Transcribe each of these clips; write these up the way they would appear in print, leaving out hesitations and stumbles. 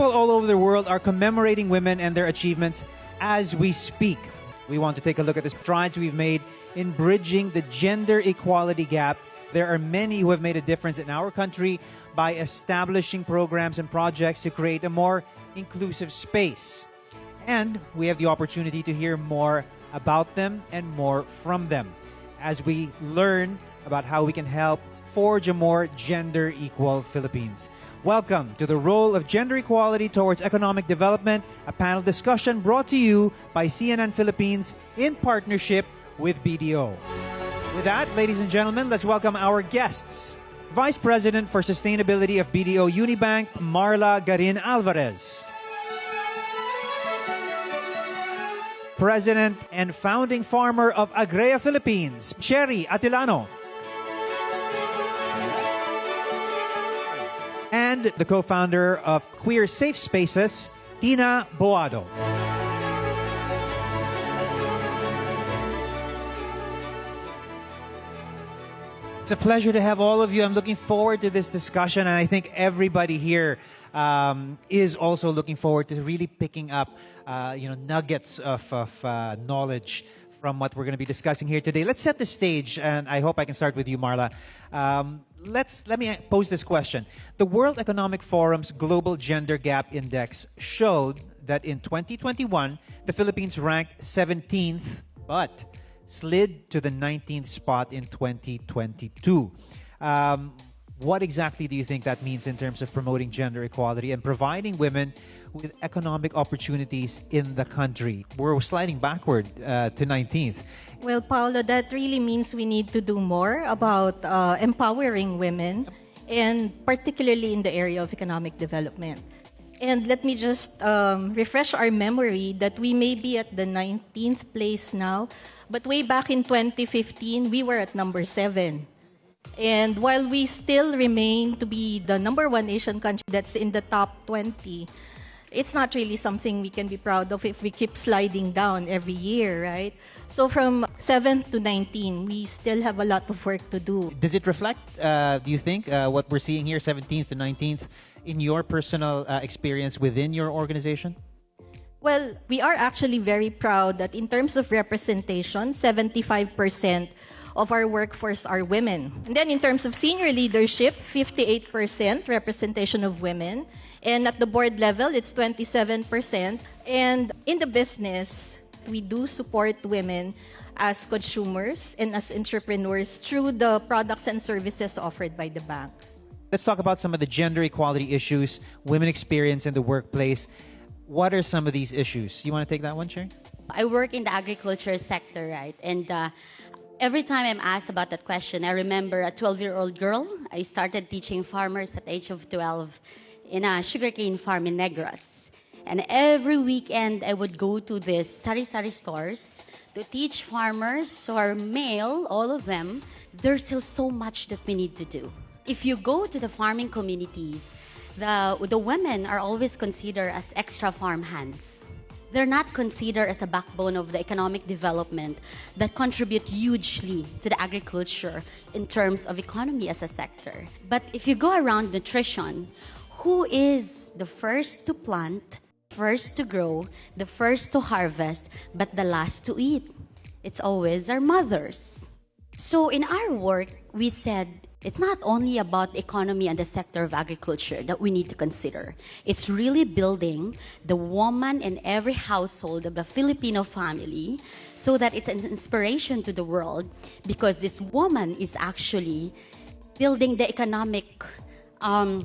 People all over the world are commemorating women and their achievements as we speak. We want to take a look at the strides we've made in bridging the gender equality gap. There are many who have made a difference in our country by establishing programs and projects to create a more inclusive space. And we have the opportunity to hear more about them and more from them as we learn about how we can help forge a more gender equal Philippines. Welcome to the Role of Gender Equality Towards Economic Development, a panel discussion brought to you by CNN Philippines in partnership with BDO. With that, ladies and gentlemen, let's welcome our guests. Vice President for Sustainability of BDO Unibank, Marla Garin Alvarez. President and founding farmer of Agrea Philippines, Cherry Atilano. And the co-founder of Queer Safe Spaces, Tina Boado. It's a pleasure to have all of you. I'm looking forward to this discussion, and I think everybody here is also looking forward to really picking up, nuggets of knowledge from what we're going to be discussing here today. Let's set the stage, and I hope I can start with you, Marla. Let me pose this question. The World Economic Forum's Global Gender Gap Index showed that in 2021, the Philippines ranked 17th, but slid to the 19th spot in 2022. What exactly do you think that means in terms of promoting gender equality and providing women with economic opportunities in the country? We're sliding backward to 19th. Well, Paolo, that really means we need to do more about empowering women, and particularly in the area of economic development. And let me just refresh our memory that we may be at the 19th place now, but way back in 2015, we were at number 7. And while we still remain to be the number 1 Asian country that's in the top 20, it's not really something we can be proud of if we keep sliding down every year, right? So from 7th to 19, we still have a lot of work to do. Does it reflect, do you think, what we're seeing here, 17th to 19th, in your personal experience within your organization? Well, we are actually very proud that in terms of representation, 75% of our workforce are women. And then in terms of senior leadership, 58% representation of women. And at the board level, it's 27%. And in the business, we do support women as consumers and as entrepreneurs through the products and services offered by the bank. Let's talk about some of the gender equality issues women experience in the workplace. What are some of these issues? You want to take that one, Sharon? I work in the agriculture sector, right? And every time I'm asked about that question, I remember a 12-year-old girl. I started teaching farmers at the age of 12 in a sugarcane farm in Negros. And every weekend, I would go to these sari-sari stores to teach farmers who are male, all of them. There's still so much that we need to do. If you go to the farming communities, the women are always considered as extra farm hands. They're not considered as a backbone of the economic development that contribute hugely to the agriculture in terms of economy as a sector. But if you go around nutrition, who is the first to plant, first to grow, the first to harvest, but the last to eat? It's always our mothers. So in our work, we said it's not only about the economy and the sector of agriculture that we need to consider. It's really building the woman in every household of the Filipino family so that it's an inspiration to the world, because this woman is actually building the economic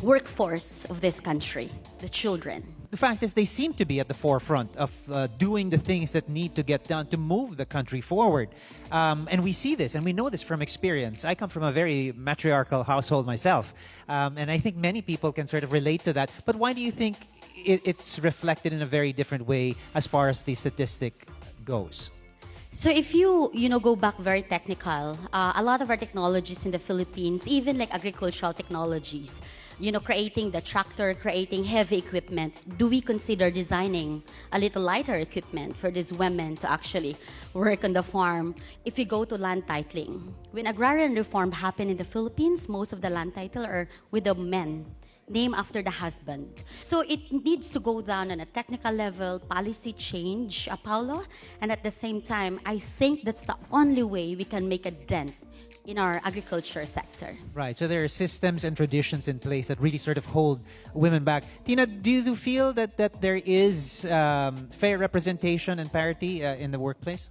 workforce of this country, the children. The fact is they seem to be at the forefront of doing the things that need to get done to move the country forward. And we see this, and we know this from experience. I come from a very matriarchal household myself, and I think many people can sort of relate to that. But why do you think it's reflected in a very different way as far as the statistic goes? So if you go back very technical, a lot of our technologies in the Philippines, even like agricultural technologies, creating the tractor, creating heavy equipment, do we consider designing a little lighter equipment for these women to actually work on the farm? If you go to land titling, when agrarian reform happened in the Philippines, most of the land title are with the men. named after the husband. So it needs to go down on a technical level, policy change, Paulo, and at the same time, I think that's the only way we can make a dent in our agriculture sector. Right. So there are systems and traditions in place that really sort of hold women back. Tina, do you feel that there is fair representation and parity in the workplace?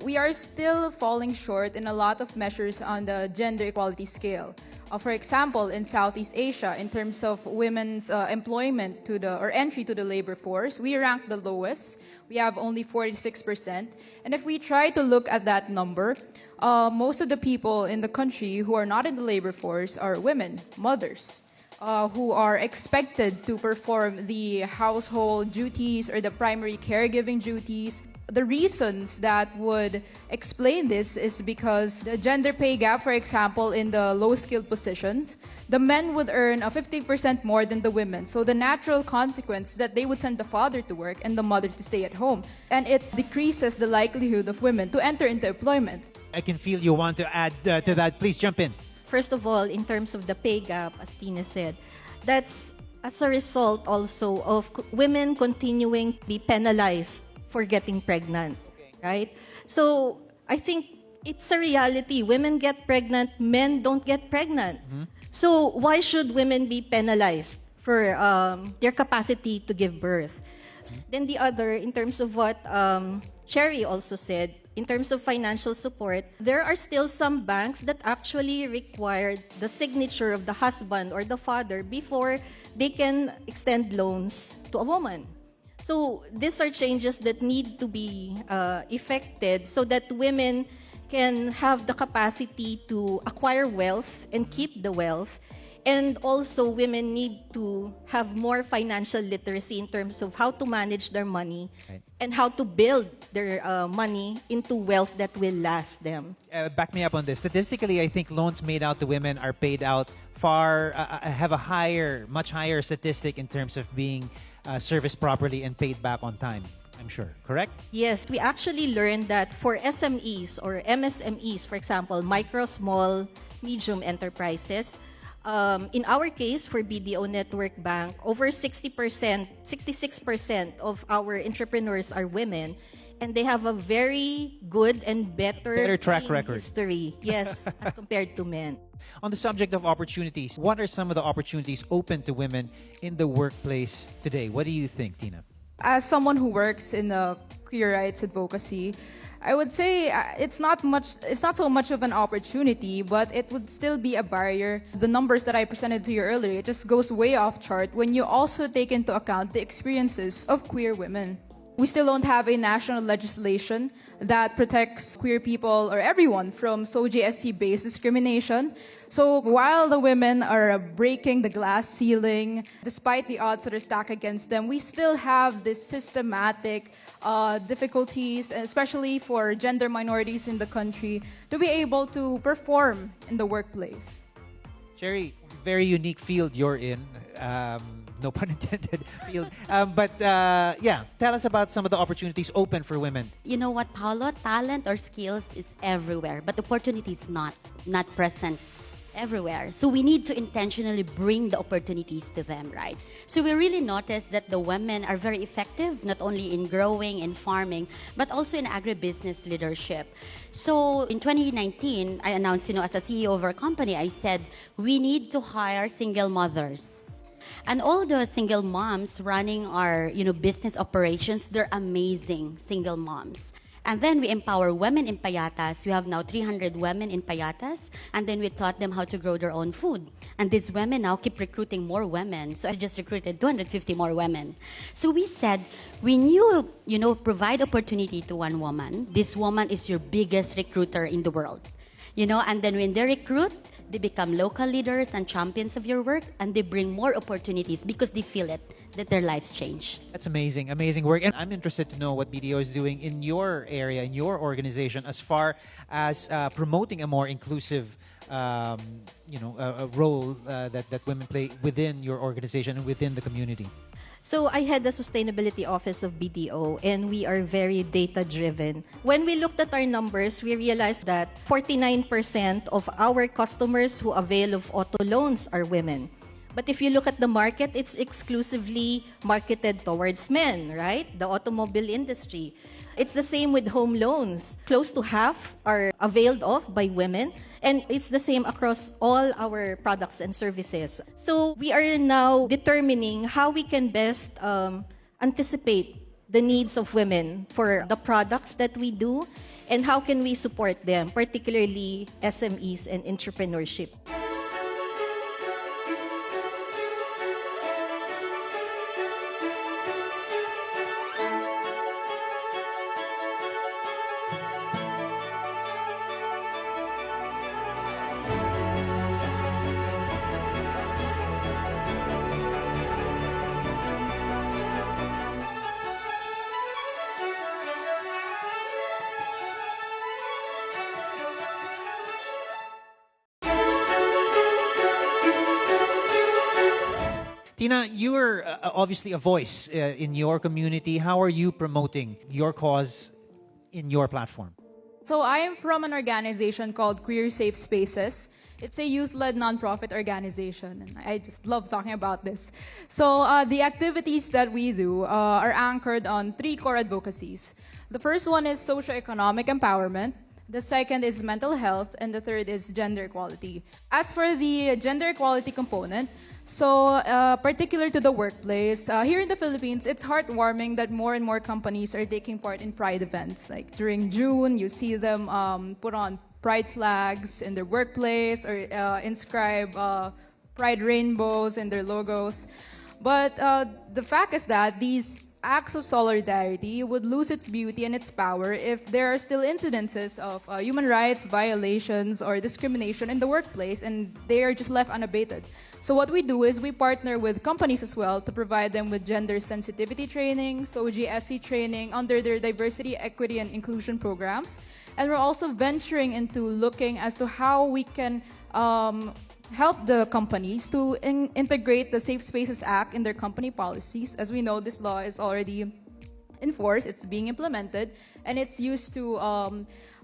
We are still falling short in a lot of measures on the gender equality scale. For example, in Southeast Asia, in terms of women's employment or entry to the labor force, we rank the lowest. We have only 46%. And if we try to look at that number, most of the people in the country who are not in the labor force are women, mothers, who are expected to perform the household duties or the primary caregiving duties. The reasons that would explain this is because the gender pay gap, for example, in the low-skilled positions, the men would earn 50% more than the women. So the natural consequence that they would send the father to work and the mother to stay at home. And it decreases the likelihood of women to enter into employment. I can feel you want to add to that. Please jump in. First of all, in terms of the pay gap, as Tina said, that's as a result also of women continuing to be penalized for getting pregnant, right? So I think it's a reality. Women get pregnant, men don't get pregnant. Mm-hmm. So why should women be penalized for their capacity to give birth? Then the other, in terms of what Cherry also said, in terms of financial support, there are still some banks that actually require the signature of the husband or the father before they can extend loans to a woman. So these are changes that need to be effected so that women can have the capacity to acquire wealth and keep the wealth. And also women need to have more financial literacy in terms of how to manage their money, right, and how to build their money into wealth that will last them. Back me up on this. Statistically, I think loans made out to women are paid out have a much higher statistic in terms of being serviced properly and paid back on time, I'm sure. Correct? Yes, we actually learned that for SMEs or MSMEs, for example, micro, small, medium enterprises, in our case, for BDO Network Bank, over 60%, 66% of our entrepreneurs are women, and they have a very good and better track record history, yes, as compared to men. On the subject of opportunities, what are some of the opportunities open to women in the workplace today? What do you think, Tina? As someone who works in queer rights advocacy, I would say it's not so much of an opportunity, but it would still be a barrier. The numbers that I presented to you earlier, it just goes way off chart when you also take into account the experiences of queer women. We still don't have a national legislation that protects queer people or everyone from SOGIE-SC-based discrimination. So while the women are breaking the glass ceiling, despite the odds that are stacked against them, we still have this systematic difficulties, especially for gender minorities in the country, to be able to perform in the workplace. Cherry, very unique field you're in. No pun intended field. Yeah, tell us about some of the opportunities open for women. You know what, Paolo? Talent or skills is everywhere, but opportunity is not present everywhere. So we need to intentionally bring the opportunities to them, right? So we really noticed that the women are very effective, not only in growing and farming, but also in agribusiness leadership. So in 2019, I announced, as a CEO of our company, I said, we need to hire single mothers. And all the single moms running our, business operations, they're amazing single moms. And then we empower women in payatas. We have now 300 women in payatas. And then we taught them how to grow their own food. And these women now keep recruiting more women. So I just recruited 250 more women. So we said, when you, provide opportunity to one woman, this woman is your biggest recruiter in the world. And then when they recruit, they become local leaders and champions of your work, and they bring more opportunities because they feel it, that their lives change. That's amazing, amazing work. And I'm interested to know what BDO is doing in your area, in your organization, as far as promoting a more inclusive a role that women play within your organization and within the community. So I head the sustainability office of BDO, and we are very data-driven. When we looked at our numbers, we realized that 49% of our customers who avail of auto loans are women. But if you look at the market, it's exclusively marketed towards men, right? The automobile industry. It's the same with home loans. Close to half are availed of by women, and it's the same across all our products and services. So we are now determining how we can best anticipate the needs of women for the products that we do, and how can we support them, particularly SMEs and entrepreneurship. Tina, you are obviously a voice in your community. How are you promoting your cause in your platform? So I am from an organization called Queer Safe Spaces. It's a youth-led nonprofit organization, and I just love talking about this. So the activities that we do are anchored on 3 core advocacies. The first one is socioeconomic empowerment. The second is mental health, and the third is gender equality. As for the gender equality component, so particular to the workplace, here in the Philippines, it's heartwarming that more and more companies are taking part in Pride events. Like during June, you see them put on Pride flags in their workplace or inscribe Pride rainbows in their logos. But the fact is that these acts of solidarity would lose its beauty and its power if there are still incidences of human rights violations or discrimination in the workplace and they are just left unabated. So what we do is we partner with companies as well to provide them with gender sensitivity training, SOGI-SE training under their diversity, equity, and inclusion programs. And we're also venturing into looking as to how we can help the companies to integrate the Safe Spaces Act in their company policies. As we know, this law is already in force, it's being implemented, and it's used to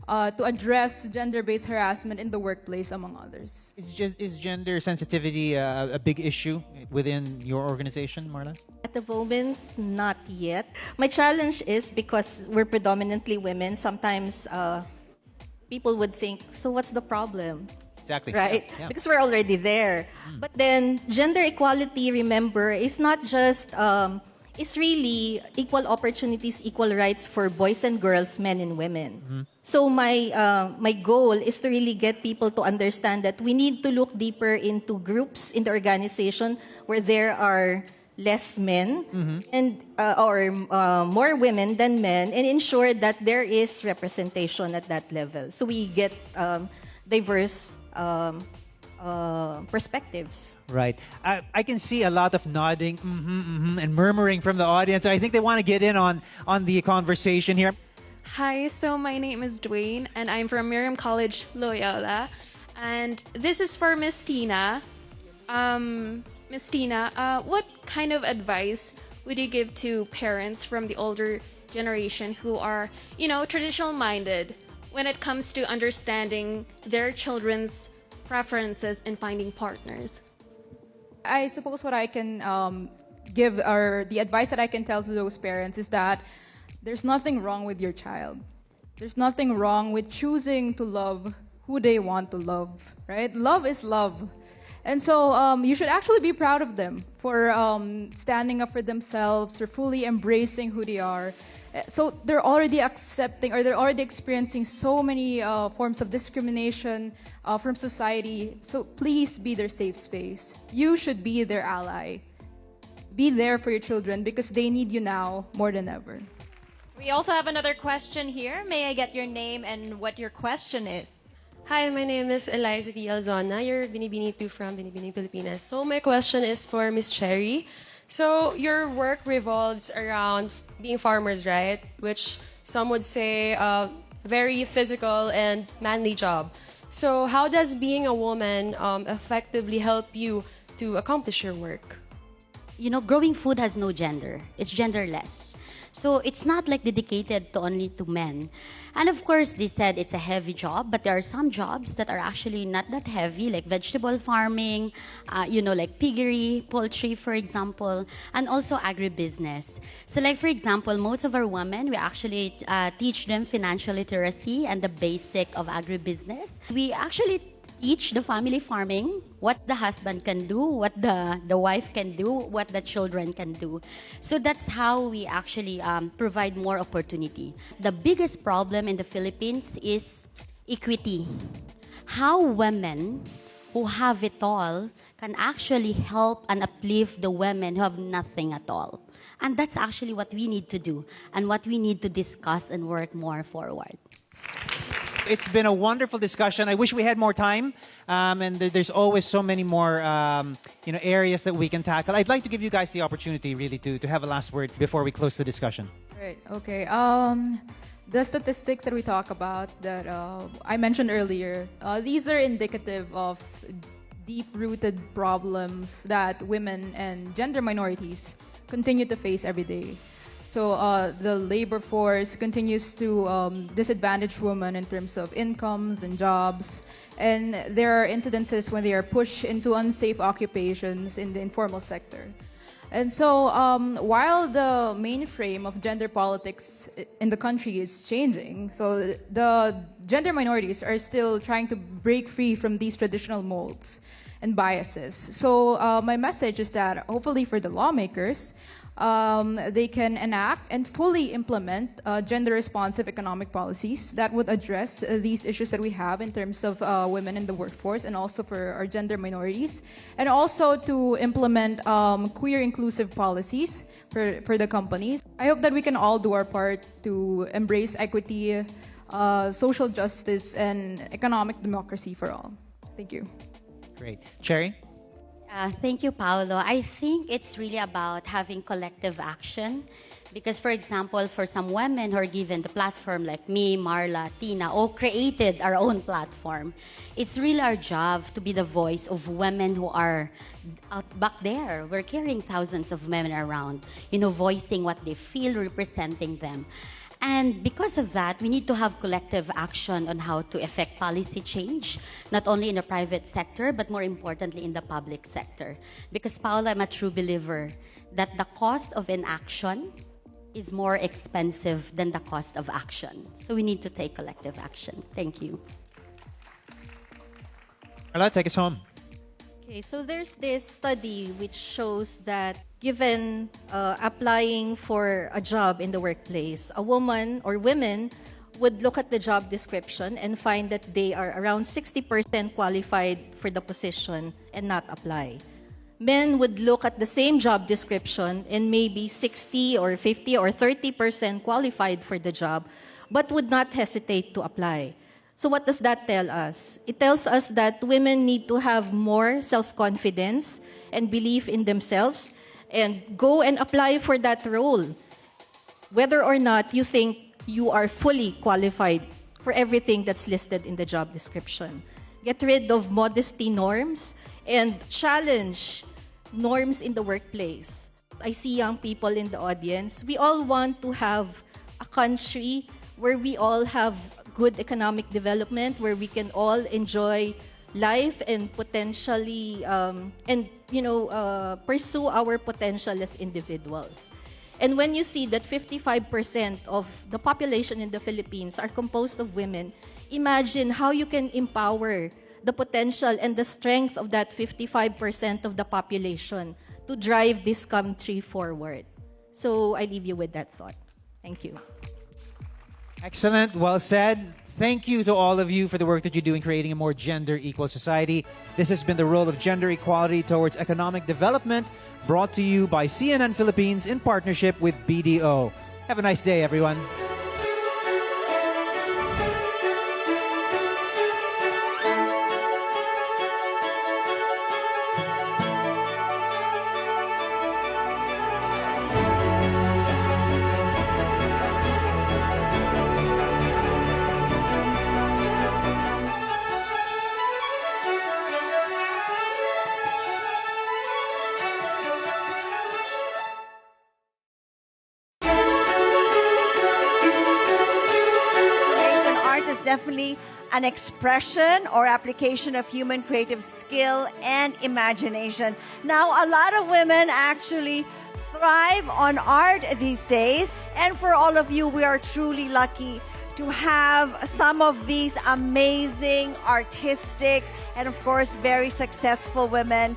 address gender-based harassment in the workplace, among others. Is gender sensitivity a big issue within your organization, Marla? At the moment, not yet. My challenge is because we're predominantly women, sometimes people would think, so what's the problem? Exactly. Right? Yeah. Because we're already there. But then, gender equality, remember, is not just, it's really equal opportunities, equal rights for boys and girls, men and women. So my goal is to really get people to understand that we need to look deeper into groups in the organization where there are less men and or more women than men, and ensure that there is representation at that level. So we get diverse perspectives. Right. I can see a lot of nodding and murmuring from the audience. I think they want to get in on the conversation here. Hi, so my name is Dwayne, and I'm from Miriam College, Loyola. And this is for Miss Tina. Miss Tina, what kind of advice would you give to parents from the older generation who are, traditional-minded when it comes to understanding their children's preferences and finding partners? I suppose what I can give, or the advice that I can tell to those parents, is that there's nothing wrong with your child. There's nothing wrong with choosing to love who they want to love, right? Love is love. And so you should actually be proud of them for standing up for themselves, for fully embracing who they are. So they're already accepting, or they're already experiencing so many forms of discrimination from society. So please be their safe space. You should be their ally. Be there for your children because they need you now more than ever. We also have another question here. May I get your name and what your question is? Hi, my name is Eliza D. Alzona. You're Binibini 2 from Binibini, Pilipinas. So my question is for Miss Cherry. So your work revolves around being farmers, right? Which some would say a very physical and manly job. So how does being a woman effectively help you to accomplish your work? growing food has no gender. It's genderless. So it's not like dedicated to only to men. And of course, they said it's a heavy job, but there are some jobs that are actually not that heavy, like vegetable farming, like piggery, poultry, for example, and also agribusiness. So like, for example, most of our women, we actually teach them financial literacy and the basic of agribusiness. We actually teach the family farming, what the husband can do, what the wife can do, what the children can do. So that's how we actually provide more opportunity. The biggest problem in the Philippines is equity. How women who have it all can actually help and uplift the women who have nothing at all. And that's actually what we need to do and what we need to discuss and work more forward. It's been a wonderful discussion. I wish we had more time, and there's always so many more, areas that we can tackle. I'd like to give you guys the opportunity, really, to have a last word before we close the discussion. Right. Okay. The statistics that we talk about that I mentioned earlier, these are indicative of deep-rooted problems that women and gender minorities continue to face every day. So the labor force continues to disadvantage women in terms of incomes and jobs. And there are incidences when they are pushed into unsafe occupations in the informal sector. And so while the mainframe of gender politics in the country is changing, so the gender minorities are still trying to break free from these traditional molds and biases. So my message is that hopefully for the lawmakers, they can enact and fully implement gender-responsive economic policies that would address these issues that we have in terms of women in the workforce and also for our gender minorities, and also to implement queer-inclusive policies for the companies. I hope that we can all do our part to embrace equity, social justice, and economic democracy for all. Thank you. Great. Cherry? Thank you, Paolo. I think it's really about having collective action because, for example, for some women who are given the platform like me, Marla, Tina, all created our own platform, it's really our job to be the voice of women who are out back there. We're carrying thousands of women around, voicing what they feel, representing them. And because of that, we need to have collective action on how to effect policy change, not only in the private sector, but more importantly in the public sector. Because, Paula, I'm a true believer that the cost of inaction is more expensive than the cost of action. So we need to take collective action. Thank you. Marla, take us home. Okay, so there's this study which shows that given applying for a job in the workplace, a woman or women would look at the job description and find that they are around 60% qualified for the position and not apply. Men would look at the same job description and maybe 60 or 50 or 30% qualified for the job, but would not hesitate to apply. So what does that tell us? It tells us that women need to have more self-confidence and belief in themselves and go and apply for that role, whether or not you think you are fully qualified for everything that's listed in the job description. Get rid of modesty norms and challenge norms in the workplace. I see young people in the audience. We all want to have a country where we all have good economic development, where we can all enjoy life and potentially pursue our potential as individuals. And when you see that 55% of the population in the Philippines are composed of women, imagine how you can empower the potential and the strength of that 55% of the population to drive this country forward. So I leave you with that thought. Thank you. Excellent. Well said. Thank you to all of you for the work that you do in creating a more gender-equal society. This has been the role of gender equality towards economic development, brought to you by CNN Philippines in partnership with BDO. Have a nice day, everyone. definitely an expression or application of human creative skill and imagination. Now, a lot of women actually thrive on art these days. And for all of you, we are truly lucky to have some of these amazing, artistic, and of course, very successful women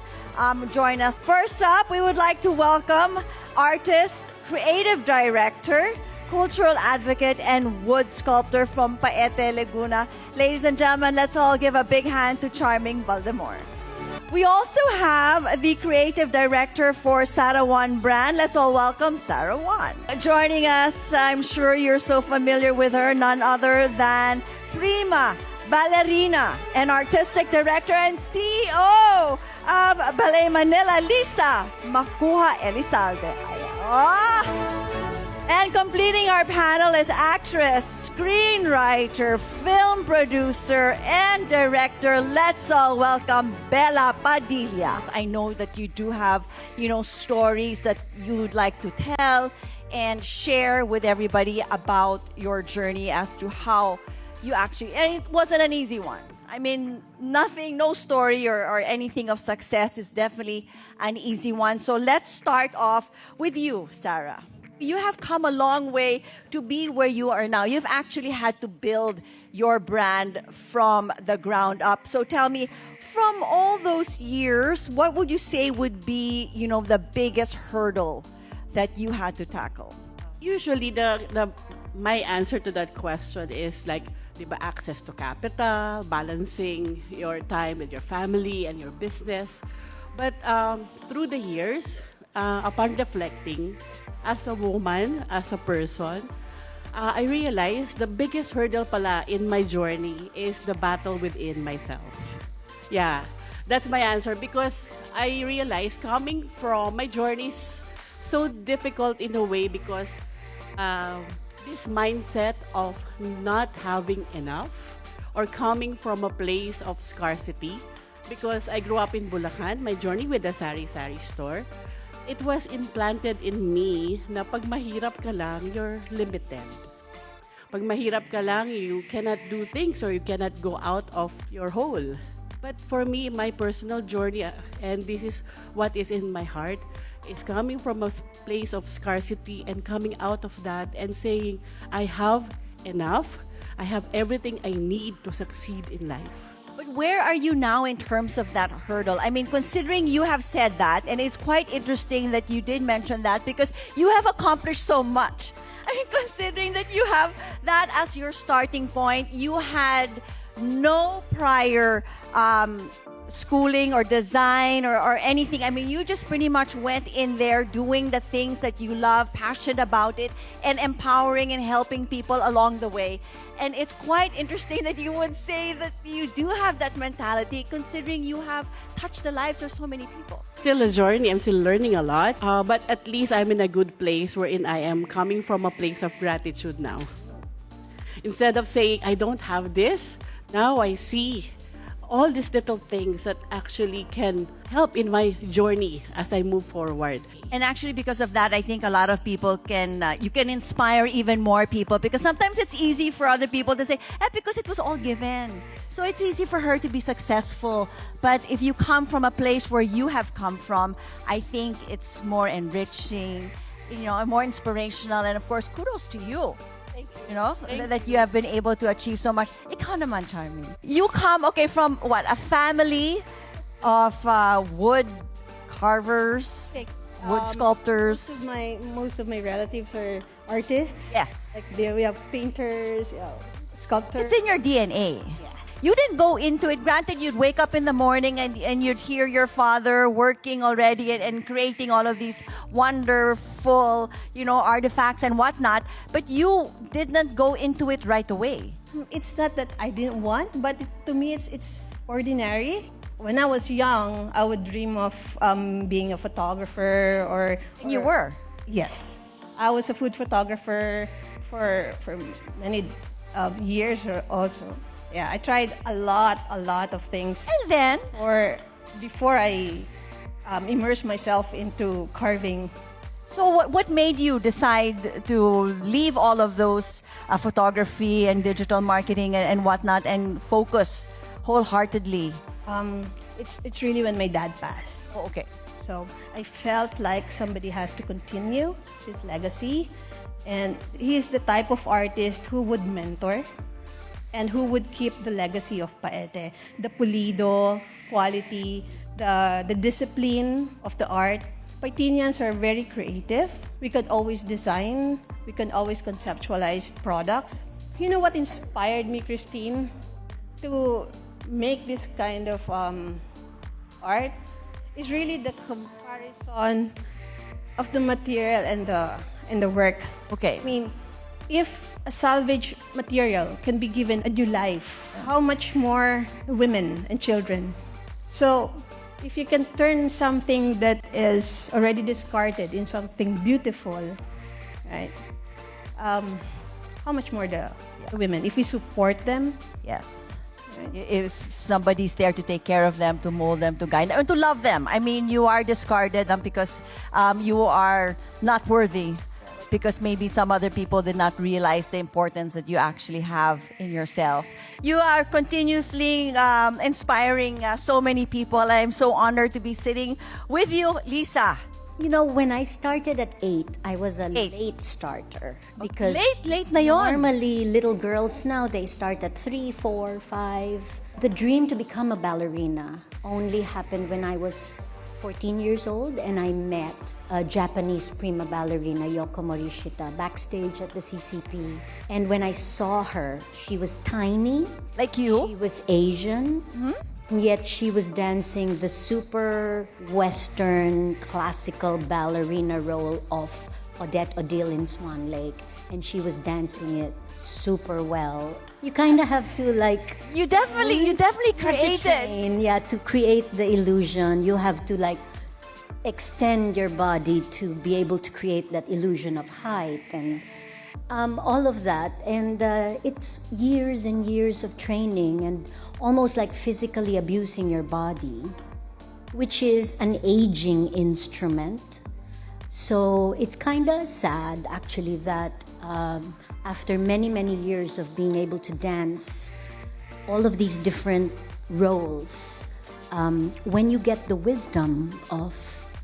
join us. First up, we would like to welcome artist, creative director, cultural advocate, and wood sculptor from Paete, Laguna. Ladies and gentlemen, let's all give a big hand to Charming Baldemore. We also have the creative director for Sarah Juan brand. Let's all welcome Sarah Juan. Joining us, I'm sure you're so familiar with her, none other than prima ballerina and artistic director and CEO of Ballet Manila, Lisa Makuha Elizalde. And completing our panel is actress, screenwriter, film producer, and director. Let's all welcome Bella Padilla. I know that you do have, stories that you would like to tell and share with everybody about your journey as to how you actually, and it wasn't an easy one. I mean, no story or anything of success is definitely an easy one. So let's start off with you, Sarah. You have come a long way to be where you are now. You've actually had to build your brand from the ground up. So tell me, from all those years, what would you say would be, the biggest hurdle that you had to tackle? Usually, my answer to that question is like, diba, access to capital, balancing your time with your family and your business. But through the years, upon reflecting, as a woman, as a person, I realized the biggest hurdle pala in my journey is the battle within myself. Yeah, that's my answer because I realized coming from my journeys so difficult in a way because this mindset of not having enough or coming from a place of scarcity, because I grew up in Bulacan, my journey with the sari-sari store, it was implanted in me na pag mahirap ka lang, you're limited. Pag mahirap ka lang, you cannot do things or you cannot go out of your hole. But for me, my personal journey, and this is what is in my heart, is coming from a place of scarcity and coming out of that and saying, I have enough, I have everything I need to succeed in life. But where are you now in terms of that hurdle? I mean, considering you have said that, and it's quite interesting that you did mention that because you have accomplished so much. I mean, considering that you have that as your starting point, you had no prior schooling or design or anything. I mean, you just pretty much went in there doing the things that you love, passionate about it, and empowering and helping people along the way. And it's quite interesting that you would say that you do have that mentality, considering you have touched the lives of so many people. Still a journey. I'm still learning a lot. But at least I'm in a good place wherein I am coming from a place of gratitude now. Instead of saying, I don't have this, now I see all these little things that actually can help in my journey as I move forward. And actually, because of that, I think a lot of people you can inspire even more people, because sometimes it's easy for other people to say, because it was all given. So it's easy for her to be successful. But if you come from a place where you have come from, I think it's more enriching, more inspirational. And of course, kudos to you. That you have been able to achieve so much. Ikaw naman, Charming. You come, from what? A family of wood carvers, wood sculptors. Most of my relatives are artists. Yes. Like we have painters, sculptors. It's in your DNA. Yeah. You didn't go into it. Granted, you'd wake up in the morning and you'd hear your father working already and creating all of these wonderful, artifacts and whatnot. But you did not go into it right away. It's not that I didn't want, but to me, it's ordinary. When I was young, I would dream of being a photographer or you were? Yes. I was a food photographer for many years also. Yeah, I tried a lot of things. And then? Before I immersed myself into carving. So what made you decide to leave all of those photography and digital marketing and whatnot and focus wholeheartedly? It's really when my dad passed. Oh, okay. So I felt like somebody has to continue his legacy, and he's the type of artist who would mentor and who would keep the legacy of Paete, the pulido quality, the discipline of the art. Paitinians are very creative. We can always design, we can always conceptualize products. You know what inspired me, Christine, to make this kind of art is really the comparison of the material and the work. Okay. I mean, if a salvage material can be given a new life, how much more women and children? So, if you can turn something that is already discarded in something beautiful, right? How much more the women? If we support them, Yes. right? If somebody's there to take care of them, to mold them, to guide them, and to love them. I mean, you are discarded because you are not worthy, because maybe some other people did not realize the importance that you actually have in yourself. You are continuously inspiring so many people. I'm so honored to be sitting with you, Lisa. You know, when I started at 8, I was a Eight. late starter. Because Late na yon. normally little girls now, they start at 3, 4, 5. The dream to become a ballerina only happened when I was 14 years old, and I met a Japanese prima ballerina, Yoko Morishita, backstage at the CCP. And when I saw her, she was tiny. Like you? She was Asian. And yet she was dancing the super Western classical ballerina role of Odette Odile in Swan Lake. And she was dancing it super well. You kind of have to like... You definitely created. Yeah, to create the illusion, you have to like extend your body to be able to create that illusion of height and all of that. And it's years and years of training and almost like physically abusing your body, which is an aging instrument. So it's kind of sad actually that after many, many years of being able to dance all of these different roles, when you get the wisdom of,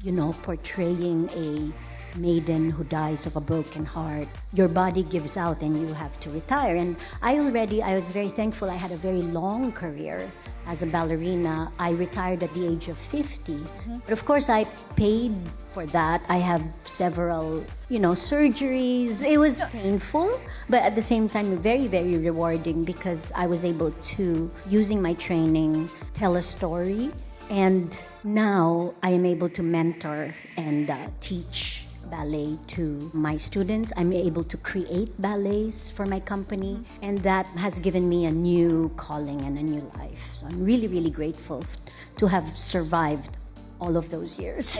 you know, portraying a maiden who dies of a broken heart, your body gives out and you have to retire. And I was very thankful. I had a very long career as a ballerina. I retired at the age of 50. But of course, I paid for that. I have several, you know, surgeries. It was painful, but at the same time, very, very rewarding because I was able to, using my training, tell a story. And now I am able to mentor and teach ballet to my students. I'm able to create ballets for my company, and that has given me a new calling and a new life. So I'm really, really grateful to have survived all of those years.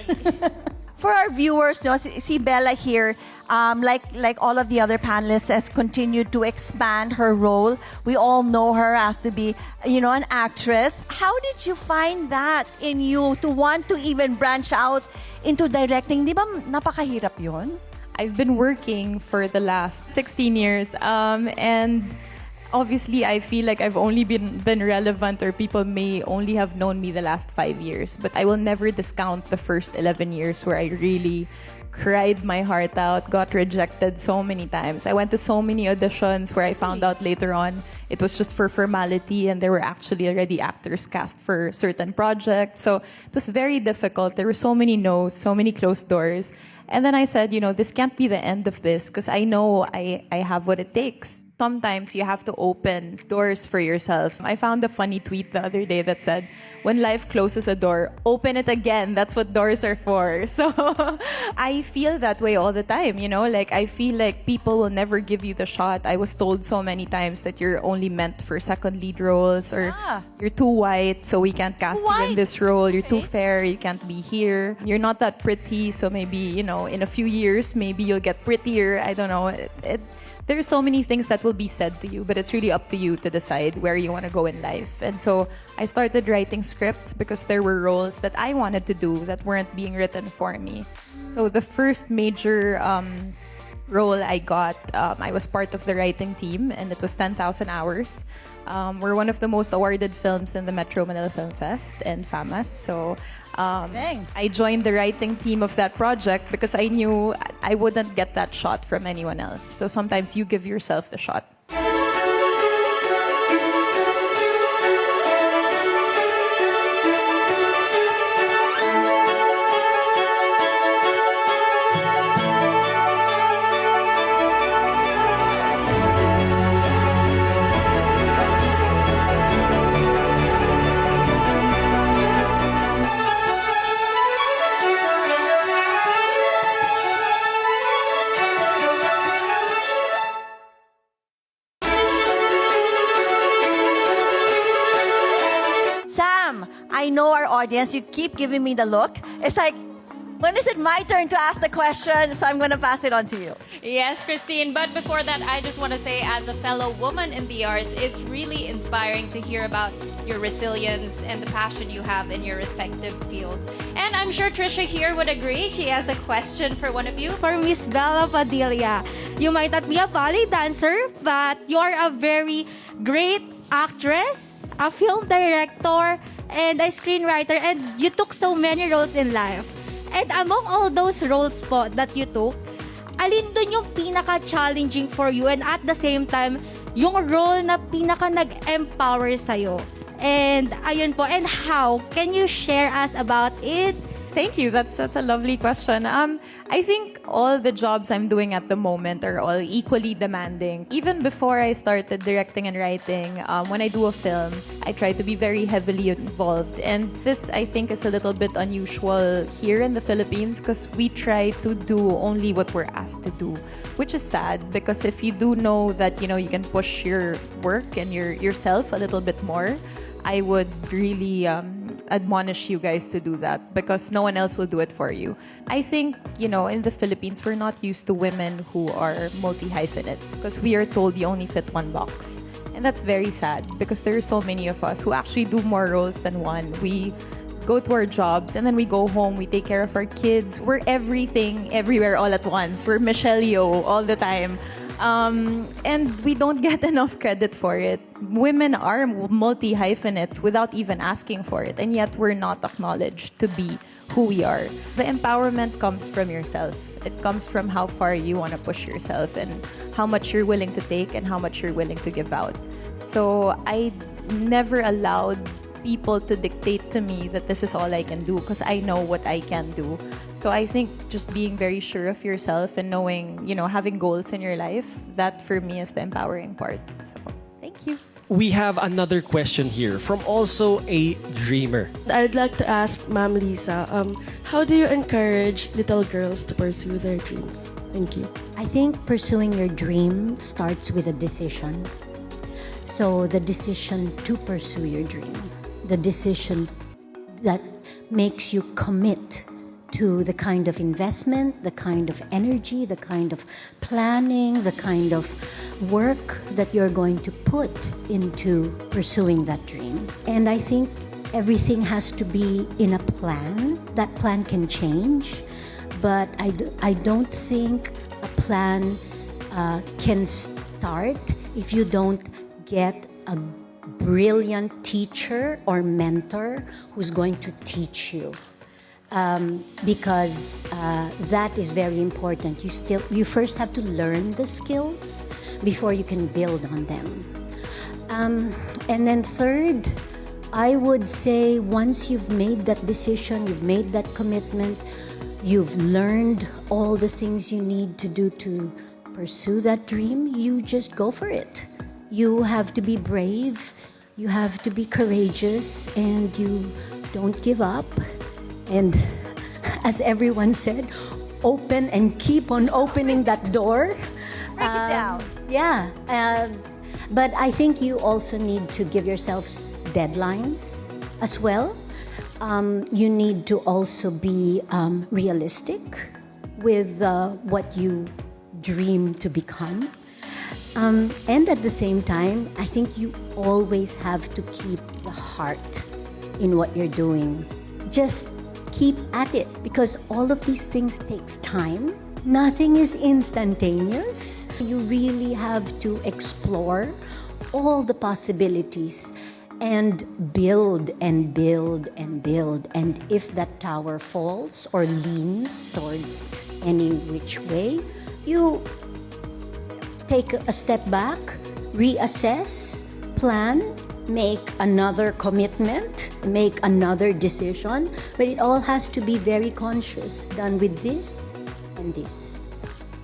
For our viewers, no, si Bella here, like all of the other panelists, has continued to expand her role. We all know her as to be, you know, an actress. How did you find that in you to want to even branch out into directing? Di ba napakahirap yun? I've been working for the last 16 years, and obviously I feel like I've only been relevant, or people may only have known me the last 5 years, but I will never discount the first 11 years where I really cried my heart out, got rejected so many times. I went to so many auditions where I found out later on it was just for formality and there were actually already actors cast for certain projects. So it was very difficult. There were so many no's, so many closed doors. And then I said, you know, this can't be the end of this because I know I have what it takes. Sometimes you have to open doors for yourself. I found a funny tweet the other day that said, when life closes a door, open it again. That's what doors are for. So I feel that way all the time, you know, like I feel like people will never give you the shot. I was told so many times that you're only meant for second lead roles, or you're too white, so we can't cast you in this role. You're too fair, you can't be here. You're not that pretty, so maybe, you know, in a few years, maybe you'll get prettier. I don't know. there are so many things that will be said to you, but it's really up to you to decide where you want to go in life. And so I started writing scripts because there were roles that I wanted to do that weren't being written for me. So the first major role I got, I was part of the writing team, and it was 10,000 Hours. We're one of the most awarded films in the Metro Manila Film Fest and FAMAS. So I joined the writing team of that project because I knew I wouldn't get that shot from anyone else. So sometimes you give yourself the shot. I know our audience, you keep giving me the look. It's like, when is it my turn to ask the question? So I'm going to pass it on to you. Yes, Christine. But before that, I just want to say, as a fellow woman in the arts, it's really inspiring to hear about your resilience and the passion you have in your respective fields. And I'm sure Trisha here would agree. She has a question for one of you. For Miss Bella Padilla, you might not be a ballet dancer, but you're a very great actress, a film director, and a screenwriter, and you took so many roles in life. And among all those roles po that you took, alin dun yung pinaka-challenging for you, and at the same time, yung role na pinaka-nag-empower sa'yo? And ayun po, and how? Can you share us about it? Thank you. That's a lovely question. I think all the jobs I'm doing at the moment are all equally demanding. Even before I started directing and writing, when I do a film, I try to be very heavily involved. And this, I think, is a little bit unusual here in the Philippines because we try to do only what we're asked to do, which is sad because if you do know that, you can push your work and yourself a little bit more, I would really admonish you guys to do that because no one else will do it for you. I think, in the Philippines, we're not used to women who are multi-hyphenate because we are told you only fit one box. And that's very sad because there are so many of us who actually do more roles than one. We go to our jobs and then we go home, we take care of our kids. We're everything, everywhere, all at once. We're Michelle Yeoh all the time. And we don't get enough credit for it. Women are multi-hyphenates without even asking for it, and yet we're not acknowledged to be who we are. The empowerment comes from yourself. It comes from how far you want to push yourself and how much you're willing to take and how much you're willing to give out. So I never allowed people to dictate to me that this is all I can do because I know what I can do. So I think just being very sure of yourself and knowing, having goals in your life, that for me is the empowering part. So thank you. We have another question here from also a dreamer. I'd like to ask Ma'am Lisa, how do you encourage little girls to pursue their dreams? Thank you. I think pursuing your dream starts with a decision. So the decision to pursue your dream, the decision that makes you commit to the kind of investment, the kind of energy, the kind of planning, the kind of work that you're going to put into pursuing that dream. And I think everything has to be in a plan. That plan can change, but I don't think a plan can start if you don't get a brilliant teacher or mentor who's going to teach you. Because that is very important. You first have to learn the skills before you can build on them. And then third, I would say once you've made that decision, you've made that commitment, you've learned all the things you need to do to pursue that dream, you just go for it. You have to be brave, you have to be courageous, and you don't give up. And as everyone said, open and keep on opening that door. Break it down. Yeah. But I think you also need to give yourself deadlines as well. You need to also be realistic with what you dream to become. And at the same time, I think you always have to keep the heart in what you're doing. Just keep at it, because all of these things takes time. Nothing is instantaneous. You really have to explore all the possibilities and build and build and build. And if that tower falls or leans towards any which way, you take a step back, reassess, plan, make another commitment, make another decision. But it all has to be very conscious, done with this and this.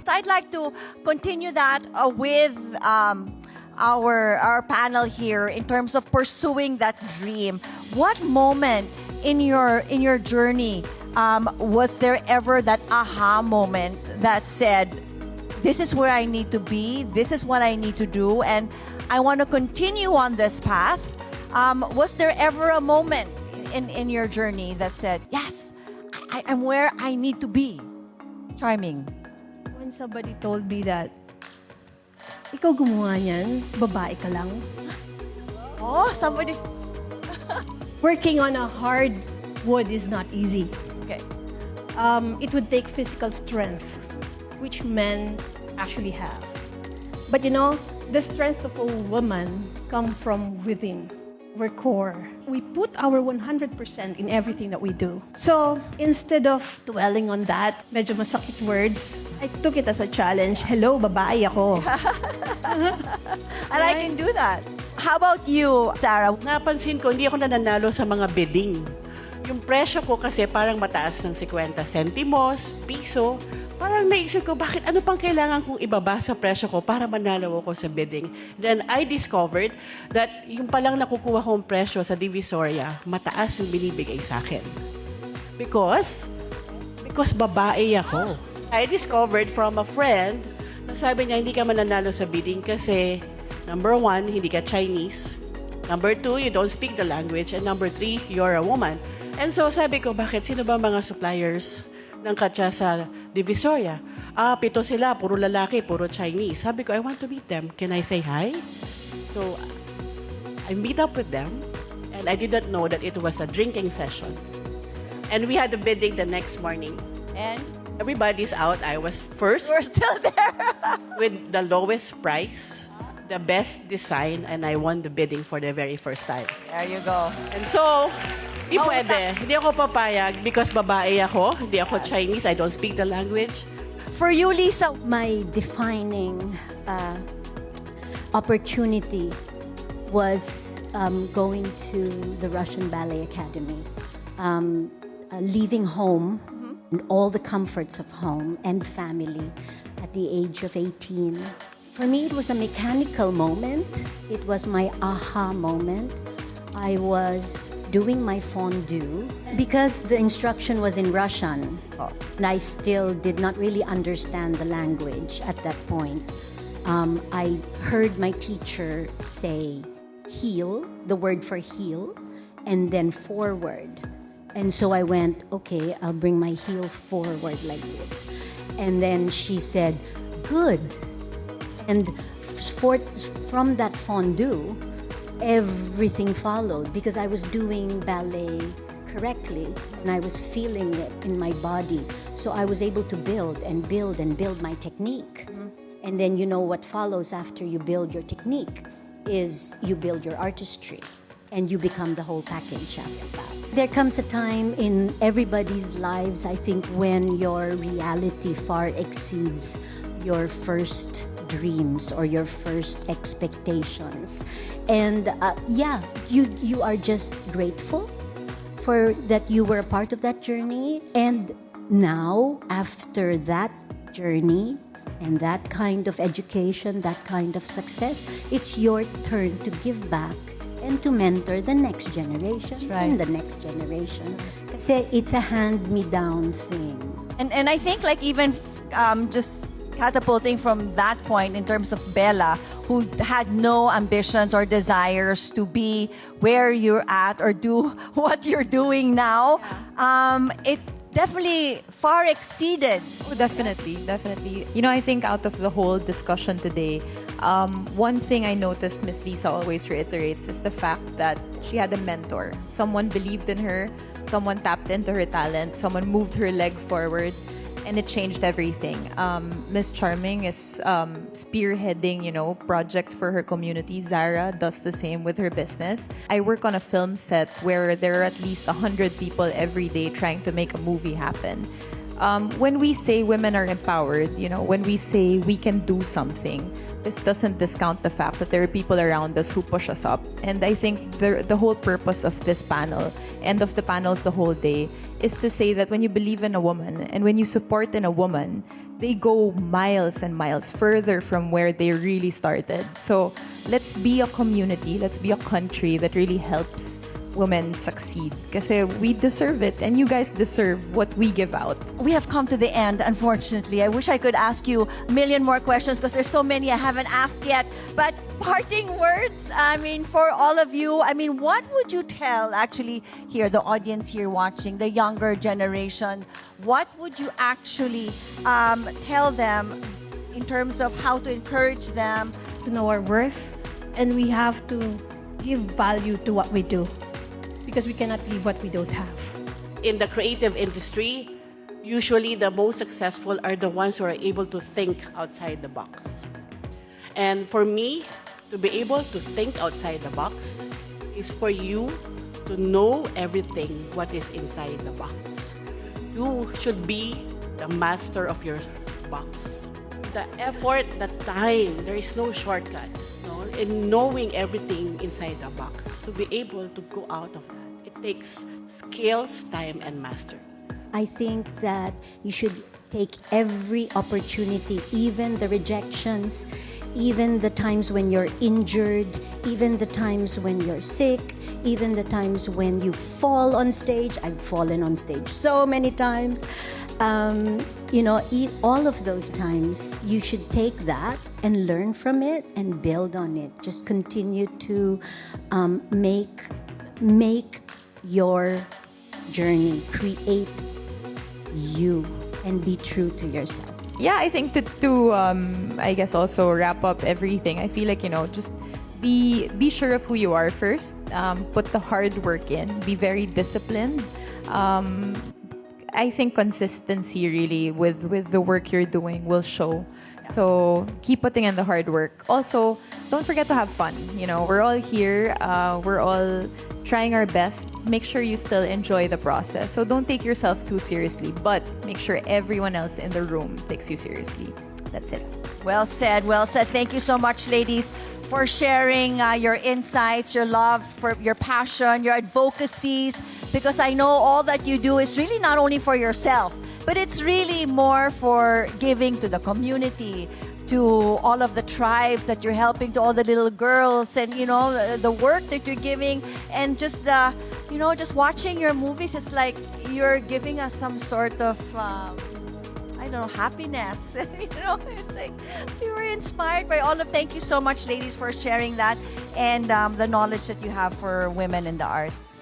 So I'd like to continue that with our panel here in terms of pursuing that dream. What moment in your journey was there ever that aha moment that said, this is where I need to be, this is what I need to do, and I want to continue on this path? Was there ever a moment in your journey that said, yes, I'm where I need to be? Charming. When somebody told me that, ikaw gumawa niyan, babae ka lang. Oh, somebody... Working on a hard wood is not easy. Okay. It would take physical strength, which men actually have. But you know, the strength of a woman comes from within, our core. We put our 100% in everything that we do. So, instead of dwelling on that, medyo masakit words, I took it as a challenge. Hello, babae ako. And I can do that. How about you, Sarah? Napansin ko, hindi ako nananalo sa mga bidding. Yung presyo ko kasi parang mataas ng 50 sentimos, piso. Parang naisip ko, bakit ano pang kailangan kong ibaba sa presyo ko para manalo ako sa bidding? Then I discovered that yung palang nakukuha kong presyo sa Divisoria, mataas yung binibigay sa akin. Because babae ako. I discovered from a friend na sabi niya, hindi ka mananalo sa bidding kasi number 1, hindi ka Chinese. Number 2, you don't speak the language. And number 3, you're a woman. And so sabi ko, bakit? Sino ba mga suppliers ng katsa sa Divisoria? 7 sila, puro lalaki, puro Chinese. Sabi ko, I want to meet them. Can I say hi? So, I meet up with them, and I didn't know that it was a drinking session. And we had the bidding the next morning. And? Everybody's out. I was first. You're still there. With the lowest price, the best design, and I won the bidding for the very first time. There you go. And so, Hindi pwede. Hindi ako papayag because babae ako. Hindi ako Chinese. I don't speak the language. For you, Lisa, my defining opportunity was going to the Russian Ballet Academy, leaving home and all the comforts of home and family at the age of 18. For me, it was a mechanical moment. It was my aha moment. I was doing my fondue because the instruction was in Russian, and I still did not really understand the language at that point. I heard my teacher say heel, the word for heel, and then forward. And so I went, okay, I'll bring my heel forward like this. And then she said, good. And from that fondue, everything followed because I was doing ballet correctly and I was feeling it in my body. So I was able to build and build and build my technique. And then you know what follows after you build your technique is you build your artistry and you become the whole package after that. There comes a time in everybody's lives, I think, when your reality far exceeds your first dreams or your first expectations. And you are just grateful for that you were a part of that journey. And now, after that journey and that kind of education, that kind of success, it's your turn to give back and to mentor the next generation and the next generation. Kasi it's a hand-me-down thing. And I think like even just catapulting from that point in terms of Bella, who had no ambitions or desires to be where you're at or do what you're doing now, it definitely far exceeded. Oh, definitely, definitely. I think out of the whole discussion today, one thing I noticed Miss Lisa always reiterates is the fact that she had a mentor. Someone believed in her, someone tapped into her talent, someone moved her leg forward, and it changed everything. Miss Charming is spearheading, projects for her community. Zara does the same with her business. I work on a film set where there are at least 100 people every day trying to make a movie happen. When we say women are empowered, when we say we can do something, this doesn't discount the fact that there are people around us who push us up. And I think the whole purpose of this panel and of the panels the whole day is to say that when you believe in a woman and when you support in a woman, they go miles and miles further from where they really started. So let's be a community, let's be a country that really helps women succeed. Kasi we deserve it and you guys deserve what we give out. We have come to the end, unfortunately. I wish I could ask you a million more questions because there's so many I haven't asked yet. But parting words, for all of you, what would you tell actually here, the audience here watching, the younger generation, what would you actually tell them in terms of how to encourage them? To know our worth, and we have to give value to what we do, because we cannot give what we don't have. In the creative industry, usually the most successful are the ones who are able to think outside the box. And for me, to be able to think outside the box is for you to know everything what is inside the box. You should be the master of your box. The effort, the time, there is no shortcut. In knowing everything inside the box, to be able to go out of that, it takes skills, time, and mastery. I think that you should take every opportunity, even the rejections, even the times when you're injured, even the times when you're sick, even the times when you fall on stage. I've fallen on stage so many times. All of those times, you should take that and learn from it and build on it. Just continue to make your journey, create you, and be true to yourself. Yeah, I think to I guess also wrap up everything, I feel like, just be sure of who you are first. Put the hard work in. Be very disciplined. I think consistency really with the work you're doing will show. So keep putting in the hard work. Also, don't forget to have fun. We're all here. We're all trying our best. Make sure you still enjoy the process. So don't take yourself too seriously, but make sure everyone else in the room takes you seriously. That's it. Well said, well said. Thank you so much, ladies, for sharing your insights, your love, for your passion, your advocacies, because I know all that you do is really not only for yourself, but it's really more for giving to the community, to all of the tribes that you're helping, to all the little girls, and the work that you're giving, and just just watching your movies, it's like you're giving us some sort of happiness. It's like we were inspired by all of. Thank you so much, ladies, for sharing that and the knowledge that you have for women in the arts.